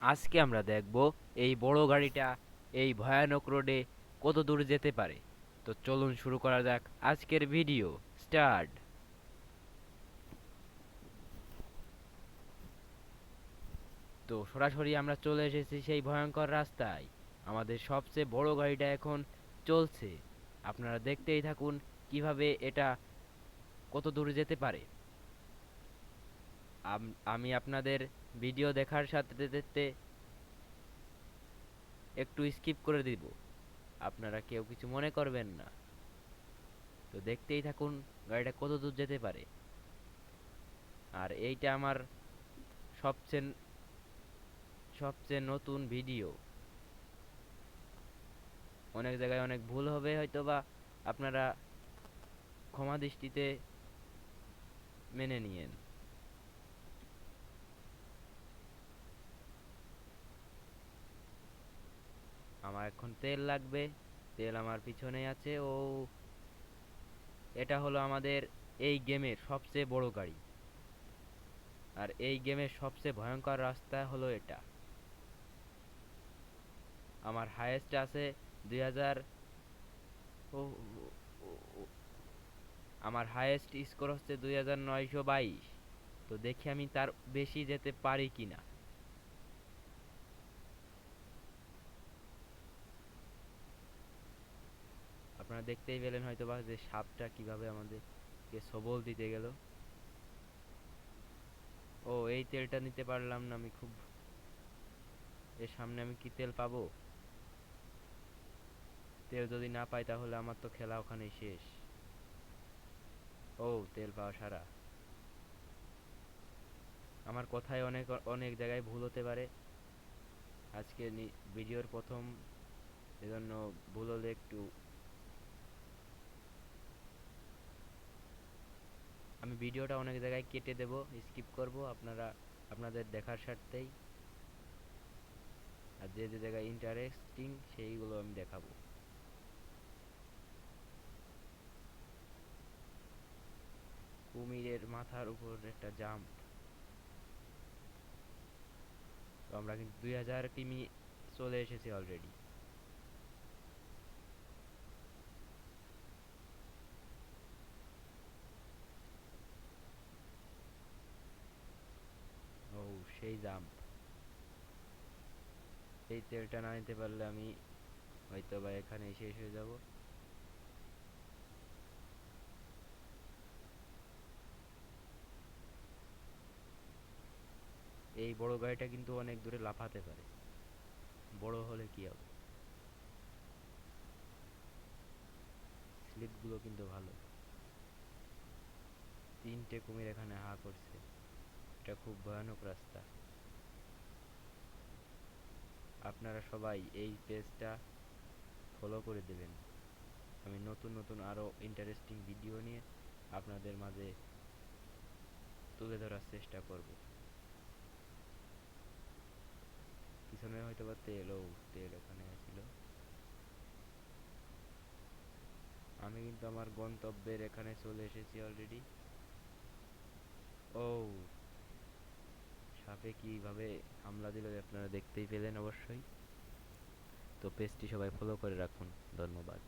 আজকে আমরা দেখব এই বড় গাড়িটা এই ভয়ানক রোডে কত দূর যেতে পারে। তো চলুন শুরু করা যাক আজকের ভিডিও। স্টার্ট। তো সরাসরি আমরা চলে এসেছি সেই ভয়ঙ্কর রাস্তায়। আমাদের সবচেয়ে বড় গাড়িটা এখন চলছে। আপনারা দেখতেই থাকুন কিভাবে এটা কত দূর যেতে পারে। আমি আপনাদের ভিডিও দেখার সাথে সাথে একটু স্কিপ করে দিব, আপনারা কেউ কিছু মনে করবেন না। তো দেখতেই থাকুন গাড়িটা কত দূর যেতে পারে। আর এইটা আমার সবচেয়ে সবচেয়ে নতুন ভিডিও। অনেক জায়গায় অনেক ভুল হবে হয়তো, বা আপনারা ক্ষমা দৃষ্টিতে মেনে নিয়েন। আমার এখন তেল লাগবে, তেল আমার পিছনে আছে। ও, এটা হলো আমাদের এই গেমের সবচেয়ে বড় গাড়ি। আর এই গেমের সবচেয়ে ভয়ঙ্কর রাস্তা হলো এটা। আমার হায়েস্ট আছে 2000। ও, আমার হায়েস্ট স্কোর হচ্ছে 2922। তো দেখি আমি তার বেশি যেতে পারি কিনা। আপনারা দেখতেই পেলেন হয়তোবা যে সাপটা কিভাবে আমাদেরকে সবল দিতে গেল। ও, এই তেলটা নিতে পারলাম না আমি। খুব, এর সামনে আমি কি তেল পাবো? তেল যদি না পাই তাহলে আমার তো খেলা ওখানেই শেষ। ও, তেল পাওয়া সারা। আমার কথায় অনেক অনেক জায়গায় ভুল হতে পারে আজকে ভিডিওর প্রথম, এজন্য ভুল হলে একটু আমি ভিডিওটা অনেক জায়গায় কেটে দেব, স্কিপ করব আপনারা আপনাদের দেখার স্বার্থেই। আর যে যে জায়গায় ইন্টারেস্টিং সেইগুলো আমি দেখাবো। কুমিরের মাথার উপর একটা জাম্প। তো আমরা কিন্তু 2000 কিমি চলে এসেছি অলরেডি। ও, সেই জাম্প। এই তেলটা না নিতে পারলে আমি হয়তো বা এখানেই শেষ হয়ে যাব। এই বড় গাড়িটা কিন্তু অনেক দূরে লাফাতে পারে। বড় হলে কি হবে, স্লিপগুলো কিন্তু ভালো। তিনটে কুমির এখানে হা করছে। এটা খুব ভয়ানক রাস্তা। আপনারা সবাই এই পেজটা ফলো করে দেবেন। আমি নতুন নতুন আরো ইন্টারেস্টিং ভিডিও নিয়ে আপনাদের মাঝে তুলে ধরার চেষ্টা করব। পিছনে হয়তো বা তেলও, তেল ওখানে ছিল। আমি কিন্তু আমার গন্তব্যের এখানে চলে এসেছি অলরেডি। ও, সাপে কিভাবে হামলা দিল আপনারা দেখতেই পেলেন অবশ্যই। তো পেজটি সবাই ফলো করে রাখুন। ধন্যবাদ।